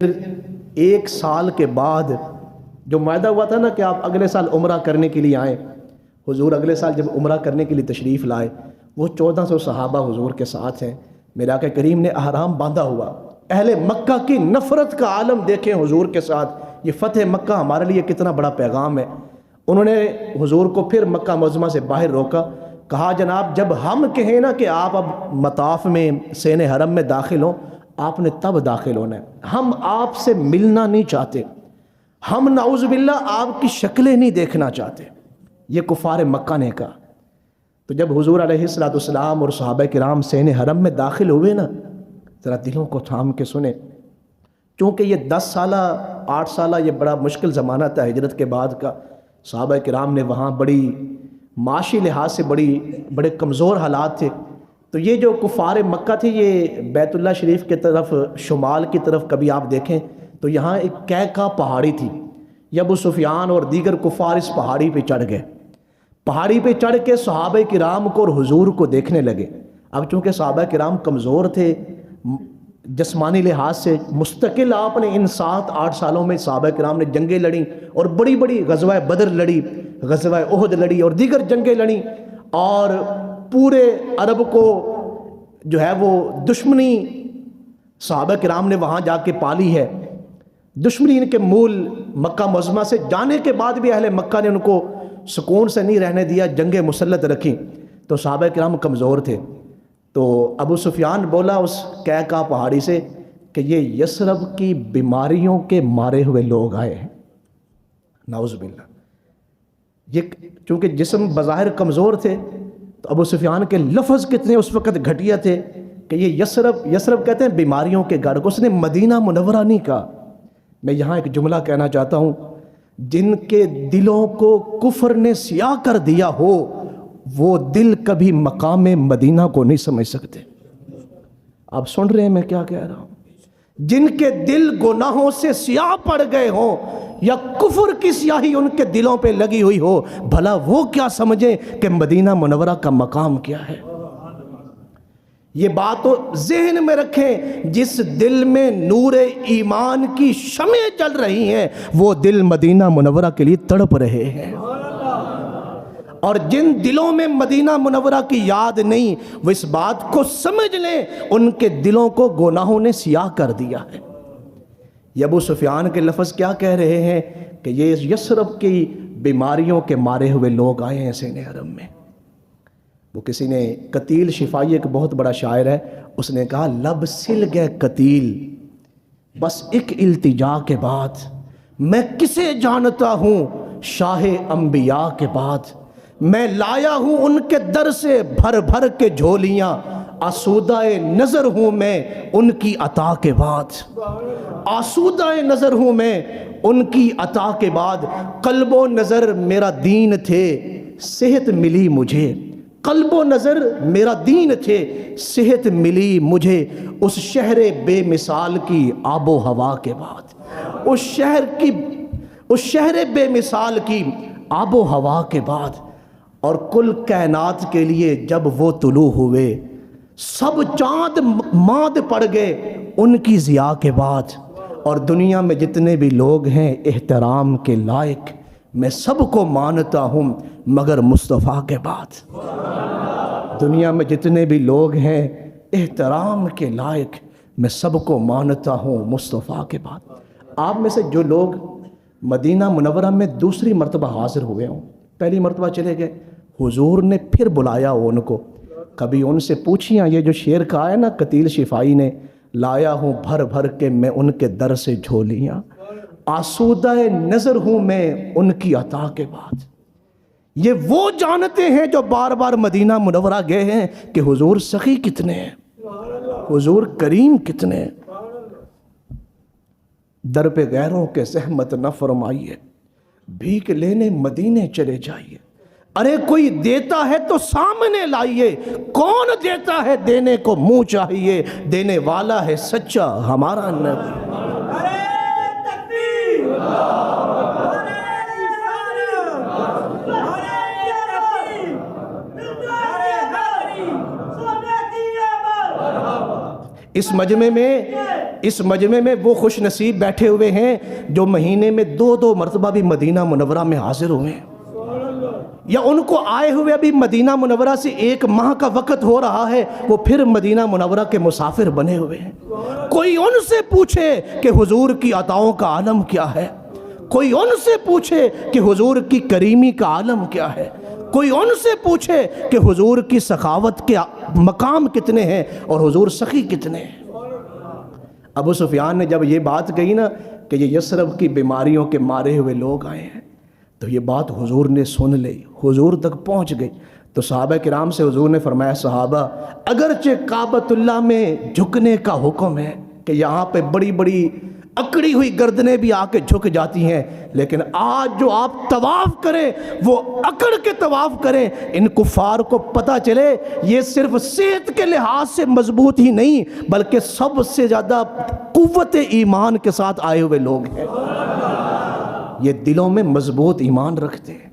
ایک سال کے بعد جو معاہدہ ہوا تھا نا کہ آپ اگلے سال عمرہ کرنے کے لیے آئیں، حضور اگلے سال جب عمرہ کرنے کے لیے تشریف لائے، وہ 1400 صحابہ حضور کے ساتھ ہیں۔ میرے آقا کریم نے احرام باندھا ہوا، اہل مکہ کی نفرت کا عالم دیکھیں حضور کے ساتھ۔ یہ فتح مکہ ہمارے لیے کتنا بڑا پیغام ہے۔ انہوں نے حضور کو پھر مکہ معظمہ سے باہر روکا، کہا جناب جب ہم کہیں نا کہ آپ اب مطاف میں سین حرم میں داخل ہوں، آپ نے تب داخل ہونا ہے، ہم آپ سے ملنا نہیں چاہتے، ہم نعوذ باللہ آپ کی شکلیں نہیں دیکھنا چاہتے۔ یہ کفار مکہ نے کہا۔ تو جب حضور علیہ السلام اور صحابہ کرام سین حرم میں داخل ہوئے نا، ذرا دلوں کو تھام کے سنیں، چونکہ یہ 10 سالہ 8 سالہ یہ بڑا مشکل زمانہ تھا ہجرت کے بعد کا۔ صحابہ کرام نے وہاں بڑی معاشی لحاظ سے بڑے کمزور حالات تھے۔ تو یہ جو کفار مکہ تھے، یہ بیت اللہ شریف کے طرف شمال کی طرف کبھی آپ دیکھیں تو یہاں ایک کہکا پہاڑی تھی، یہ ابو سفیان اور دیگر کفار اس پہاڑی پہ چڑھ گئے۔ پہاڑی پہ چڑھ کے صحابہ کرام کو اور حضور کو دیکھنے لگے۔ اب چونکہ صحابہ کرام کمزور تھے جسمانی لحاظ سے، مستقل آپ نے ان 7-8 سالوں میں صحابہ کرام نے جنگیں لڑیں اور بڑی بڑی غزوہ بدر لڑی، غزوہ احد لڑی اور دیگر جنگیں لڑیں، اور پورے عرب کو جو ہے وہ دشمنی صحابہ کرام نے وہاں جا کے پالی ہے۔ دشمنی ان کے مول مکہ معظمہ سے جانے کے بعد بھی اہل مکہ نے ان کو سکون سے نہیں رہنے دیا، جنگیں مسلط رکھیں۔ تو صحابہ کرام کمزور تھے۔ تو ابو سفیان بولا اس کہکا پہاڑی سے کہ یہ یثرب کی بیماریوں کے مارے ہوئے لوگ آئے ہیں، نعوذ باللہ۔ یہ چونکہ جسم بظاہر کمزور تھے تو ابو سفیان کے لفظ کتنے اس وقت گھٹیا تھے کہ یہ یثرب کہتے ہیں بیماریوں کے گھر کو، اس نے مدینہ منورہ نہیں کہا۔ میں یہاں ایک جملہ کہنا چاہتا ہوں، جن کے دلوں کو کفر نے سیاہ کر دیا ہو وہ دل کبھی مقام مدینہ کو نہیں سمجھ سکتے۔ آپ سن رہے ہیں میں کیا کہہ رہا ہوں؟ جن کے دل گناہوں سے سیاہ پڑ گئے ہوں یا کفر کی سیاہی ان کے دلوں پہ لگی ہوئی ہو، بھلا وہ کیا سمجھیں کہ مدینہ منورہ کا مقام کیا ہے۔ یہ بات تو ذہن میں رکھیں، جس دل میں نور ایمان کی شمعیں جل رہی ہیں وہ دل مدینہ منورہ کے لیے تڑپ رہے ہیں، اور جن دلوں میں مدینہ منورہ کی یاد نہیں وہ اس بات کو سمجھ لیں ان کے دلوں کو گناہوں نے سیاہ کر دیا ہے۔ یہ ابو سفیان کے لفظ کیا کہہ رہے ہیں کہ یہ یثرب کی بیماریوں کے مارے ہوئے لوگ آئے ہیں سین حرم میں۔ وہ کسی نے قتیل شفائی ایک بہت بڑا شاعر ہے، اس نے کہا لب سل گئے قتیل بس ایک التجا کے بعد، میں کسے جانتا ہوں شاہ انبیاء کے بعد، میں لایا ہوں ان کے در سے بھر بھر کے جھولیاں، آسودہ نظر ہوں میں ان کی عطا کے بعد، آسودہ نظر ہوں میں ان کی عطا کے بعد، قلب و نظر میرا دین تھے صحت ملی مجھے، قلب و نظر میرا دین تھے صحت ملی مجھے، اس شہر بے مثال کی آب و ہوا کے بعد، اس شہر بے مثال کی آب و ہوا کے بعد، اور کل کائنات کے لیے جب وہ طلوع ہوئے سب چاند ماند پڑ گئے ان کی ضیاء کے بعد، اور دنیا میں جتنے بھی لوگ ہیں احترام کے لائق میں سب کو مانتا ہوں مگر مصطفیٰ کے بعد۔ دنیا میں جتنے بھی لوگ ہیں احترام کے لائق میں سب کو مانتا ہوں مصطفیٰ کے بعد۔ آپ میں سے جو لوگ مدینہ منورہ میں دوسری مرتبہ حاضر ہوئے ہوں، پہلی مرتبہ چلے گئے، حضور نے پھر بلایا ہو ان کو، کبھی ان سے پوچھیاں یہ جو شعر کہا ہے نا قتیل شفائی نے، لایا ہوں بھر بھر کے میں ان کے در سے جھولیاں، آسودہ نظر ہوں میں ان کی عطا کے بعد۔ یہ وہ جانتے ہیں جو بار بار مدینہ منورہ گئے ہیں کہ حضور سخی کتنے ہیں، حضور کریم کتنے ہیں۔ در پہ غیروں کے زحمت نہ فرمائیے، بھیک لینے مدینے چلے جائیے، ارے کوئی دیتا ہے تو سامنے لائیے، کون دیتا ہے دینے کو منہ چاہیے، دینے والا ہے سچا ہمارا نبی۔ اس مجمع میں اس مجمع میں وہ خوش نصیب بیٹھے ہوئے ہیں جو مہینے میں 2 مرتبہ بھی مدینہ منورہ میں حاضر ہوئے ہیں، یا ان کو آئے ہوئے ابھی مدینہ منورہ سے 1 ماہ کا وقت ہو رہا ہے، وہ پھر مدینہ منورہ کے مسافر بنے ہوئے ہیں۔ کوئی ان سے پوچھے کہ حضور کی عطاؤں کا عالم کیا ہے، کوئی ان سے پوچھے کہ حضور کی کریمی کا عالم کیا ہے، کوئی ان سے پوچھے کہ حضور کی سخاوت کے مقام کتنے ہیں اور حضور سخی کتنے ہیں۔ ابو سفیان نے جب یہ بات کہی نا کہ یہ یثرب کی بیماریوں کے مارے ہوئے لوگ آئے ہیں، تو یہ بات حضور نے سن لی، حضور تک پہنچ گئی۔ تو صحابہ کرام سے حضور نے فرمایا، صحابہ اگرچہ کعبۃ اللہ میں جھکنے کا حکم ہے کہ یہاں پہ بڑی بڑی اکڑی ہوئی گردنیں بھی آ کے جھک جاتی ہیں، لیکن آج جو آپ طواف کریں وہ اکڑ کے طواف کریں۔ ان کفار کو پتہ چلے یہ صرف صحت کے لحاظ سے مضبوط ہی نہیں بلکہ سب سے زیادہ قوت ایمان کے ساتھ آئے ہوئے لوگ ہیں، یہ دلوں میں مضبوط ایمان رکھتے ہیں۔